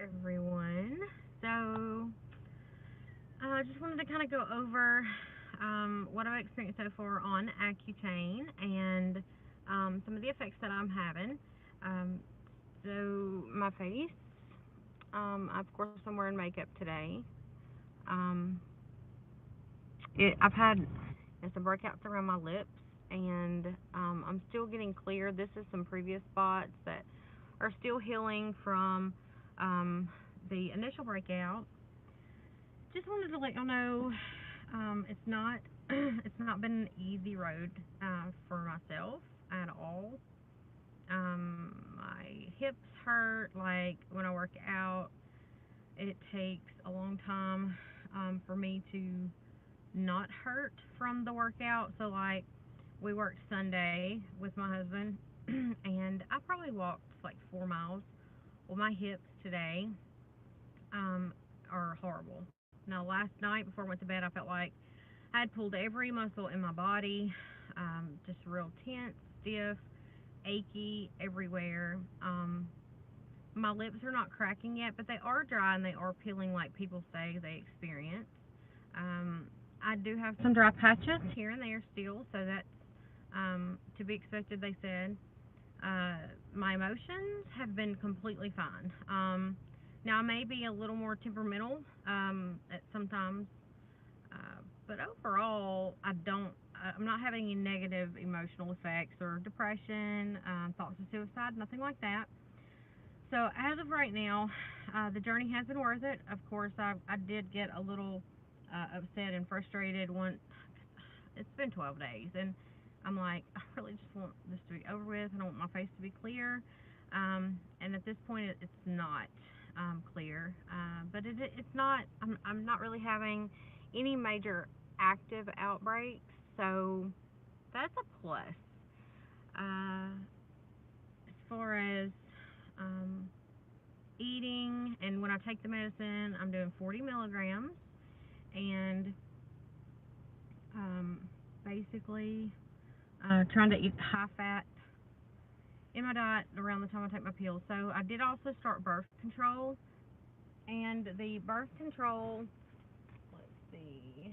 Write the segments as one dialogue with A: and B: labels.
A: everyone. So, I just wanted to kind of go over what I've experienced so far on Accutane and some of the effects that I'm having. Um, my face, of course, I'm wearing makeup today. Um, I've had some breakouts around my lips, and I'm still getting clear. This is some previous spots that are still healing from the initial breakout. Just wanted to let y'all know it's not it's not been an easy road for myself at all. My hips hurt. Like when I work out, it takes a long time for me to not hurt from the workout. So like we worked Sunday with my husband, and I probably walked like 4 miles. Well, my hips today um, are horrible. Now, last night before I went to bed, I felt like I had pulled every muscle in my body, just real tense, stiff, achy everywhere. My lips are not cracking yet, but they are dry and they are peeling like people say they experience. I do have some dry patches here and there still, so that's to be expected, they said. My emotions have been completely fine. Now, I may be a little more temperamental at sometimes, but overall, I'm not having any negative emotional effects or depression, thoughts of suicide, nothing like that. So, as of right now, the journey has been worth it. Of course, I did get a little upset and frustrated when it's been 12 days, and I'm like, I really just want this to be over with. I don't want my face to be clear. And at this point, it's not clear. But it's not. I'm not really having any major active outbreaks, so that's a plus. As far as um, eating, and when I take the medicine, I'm doing 40 milligrams, and um, basically trying to eat high fat in my diet around the time I take my pills. So I did also start birth control, and the birth control, let's see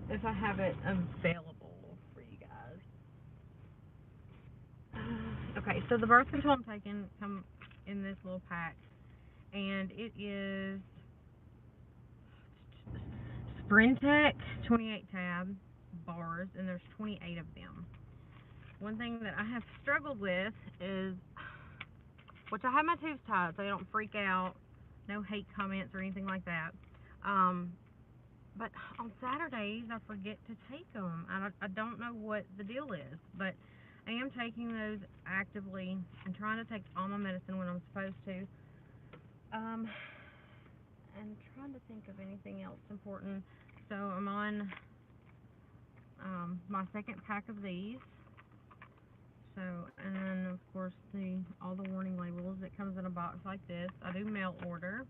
A: if I have it available for you guys. Okay, so the birth control I'm taking come in this little pack, and it is Sprintec 28 tab bars, and there's 28 of them. One thing that I have struggled with is, which I have my tubes tied so they don't freak out, no hate comments or anything like that. But on Saturdays I forget to take them. I don't know what the deal is, but I am taking those actively and trying to take all my medicine when I'm supposed to. And trying to think of anything else important. So I'm on my second pack of these. So, and then of course all the warning labels. It comes in a box like this. I do mail order.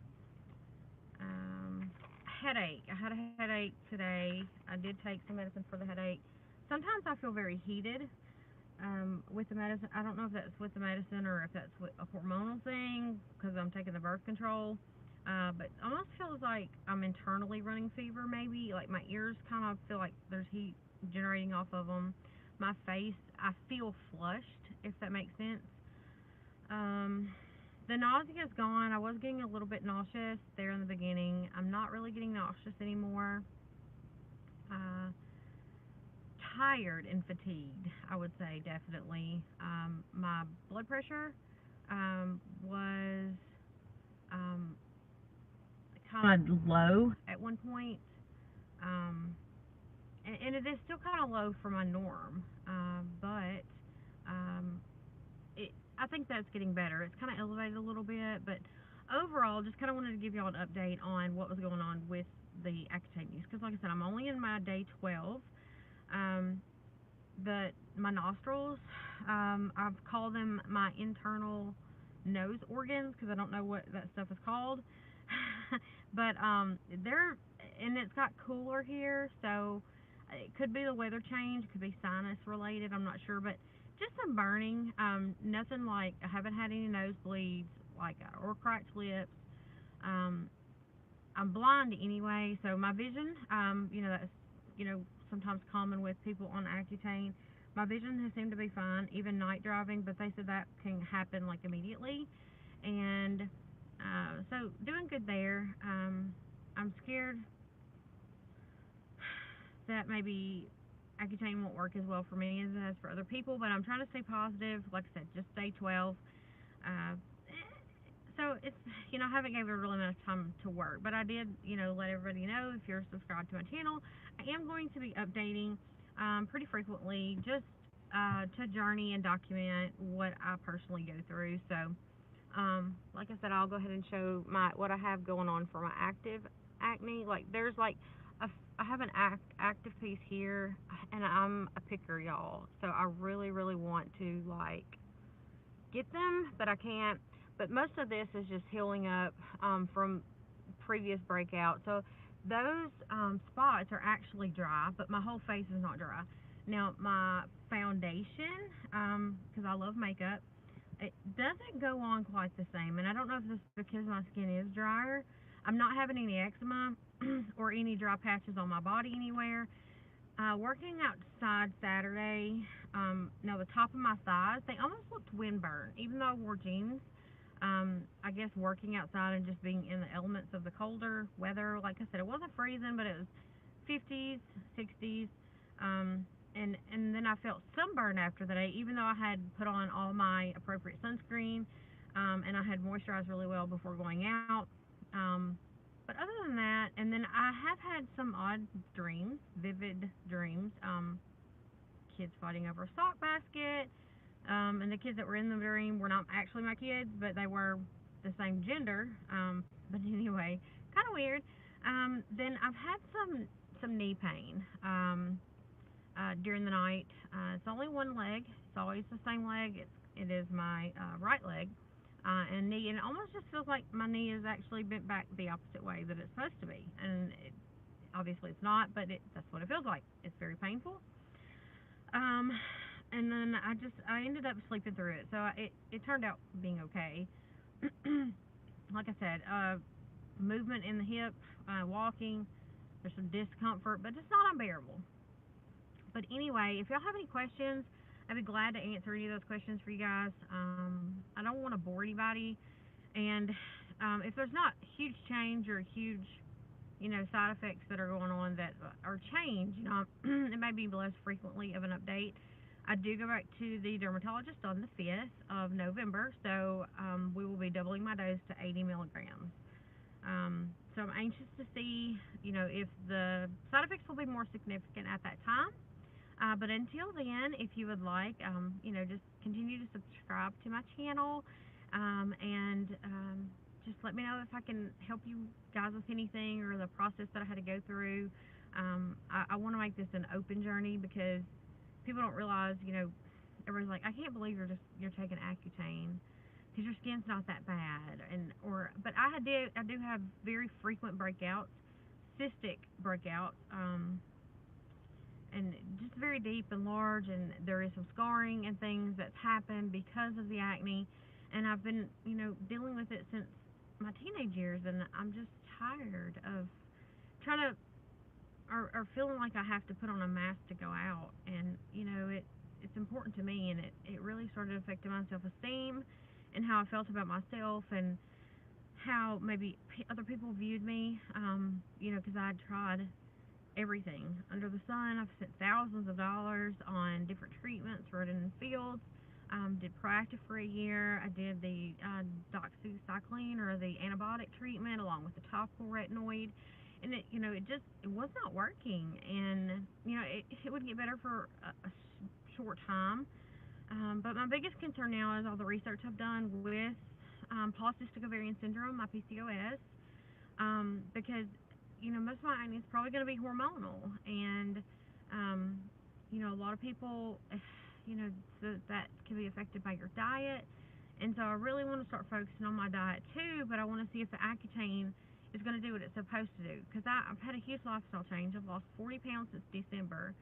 A: Headache. I had a headache today. I did take some medicine for the headache. Sometimes I feel very heated with the medicine. I don't know if that's with the medicine or if that's a hormonal thing because I'm taking the birth control. But almost feels like I'm internally running fever, maybe. Like my ears kind of feel like there's heat generating off of them. My face, I feel flushed, if that makes sense. The nausea is gone. I was getting a little bit nauseous there in the beginning. I'm not really getting nauseous anymore. Uh, Tired and fatigued, I would say, definitely. My blood pressure was um, kind of low at one point. Um, and it is still kind of low for my norm, but um, I think that's getting better. It's kind of elevated a little bit, but overall, just kind of wanted to give y'all an update on what was going on with the Accutane use. Because, like I said, I'm only in my day 12, um, but my nostrils, I've called them my internal nose organs because I don't know what that stuff is called. But and it's got cooler here, so it could be the weather change, it could be sinus related, I'm not sure, but just some burning, nothing like, I haven't had any nosebleeds like or cracked lips. Um, I'm blind anyway, so my vision, that's sometimes common with people on Accutane. My vision has seemed to be fine, even night driving, but they said that can happen like immediately, and so doing good there. I'm scared that maybe Accutane won't work as well for me as it has for other people, but I'm trying to stay positive. Like I said, just stay 12. Uh, so it's I haven't gave it really enough time to work, but I did let everybody know, if you're subscribed to my channel, I am going to be updating pretty frequently, just to journey and document what I personally go through. So like I said, I'll go ahead and show my what I have going on for my active acne. Like there's like I have an active piece here, and I'm a picker, y'all, so I really want to like get them, but I can't. But most of this is just healing up from previous breakouts. So those spots are actually dry, but my whole face is not dry. Now my foundation, because I love makeup, it doesn't go on quite the same, and I don't know if this is because my skin is drier. I'm not having any eczema or any dry patches on my body anywhere. Working outside Saturday, now the top of my thighs, they almost looked windburned, even though I wore jeans. I guess working outside and just being in the elements of the colder weather, like I said, it wasn't freezing, but it was 50s, 60s. And then I felt sunburn after the day, even though I had put on all my appropriate sunscreen, and I had moisturized really well before going out. But other than that, and then I have had some odd dreams, vivid dreams. Kids fighting over a sock basket, and the kids that were in the dream were not actually my kids, but they were the same gender. But anyway, kind of weird. Then I've had some knee pain during the night. It's only one leg. It's always the same leg. It is my right leg and knee, and it almost just feels like my knee is actually bent back the opposite way that it's supposed to be. And obviously it's not, but that's what it feels like. It's very painful. Um, and then I ended up sleeping through it, so it turned out being okay. Like I said, movement in the hip, walking, there's some discomfort, but it's not unbearable. But anyway, if y'all have any questions, I'd be glad to answer any of those questions for you guys. I don't want to bore anybody, and if there's not huge change or huge, side effects that are going on that are change, it may be less frequently of an update. I do go back to the dermatologist on the 5th of November, so we will be doubling my dose to 80 milligrams. So I'm anxious to see, if the side effects will be more significant at that time. But until then, if you would like, just continue to subscribe to my channel, and just let me know if I can help you guys with anything or the process that I had to go through. I want to make this an open journey, because people don't realize, everyone's like, I can't believe you're taking Accutane because your skin's not that bad, but I do have very frequent breakouts, cystic breakouts. And just very deep and large, and there is some scarring and things that's happened because of the acne, and I've been dealing with it since my teenage years, and I'm just tired of trying to or feeling like I have to put on a mask to go out, and it's important to me, and it really started affecting my self-esteem and how I felt about myself, and how maybe other people viewed me, because I had tried everything under the sun. I've spent thousands of dollars on different treatments, rodent in fields. Did Proactive for a year. I did the doxycycline, or the antibiotic treatment, along with the topical retinoid, and it was not working. And it would get better for a short time. But my biggest concern now is all the research I've done with polycystic ovarian syndrome, my PCOS, because most of my acne is probably going to be hormonal, and a lot of people, that can be affected by your diet, and so I really want to start focusing on my diet too. But I want to see if the Accutane is going to do what it's supposed to do, because I've had a huge lifestyle change. I've lost 40 pounds since December,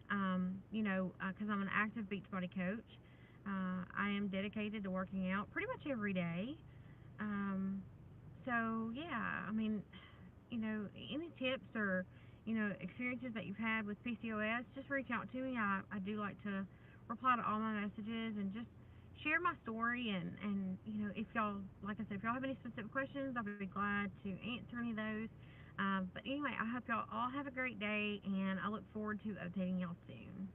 A: because I'm an active Beachbody coach. I am dedicated to working out pretty much every day. Um, so yeah, I mean, any tips or experiences that you've had with PCOS, just reach out to me. I do like to reply to all my messages and just share my story, and if y'all, like I said, if y'all have any specific questions, I'll be glad to answer any of those. But anyway, I hope y'all all have a great day, and I look forward to updating y'all soon.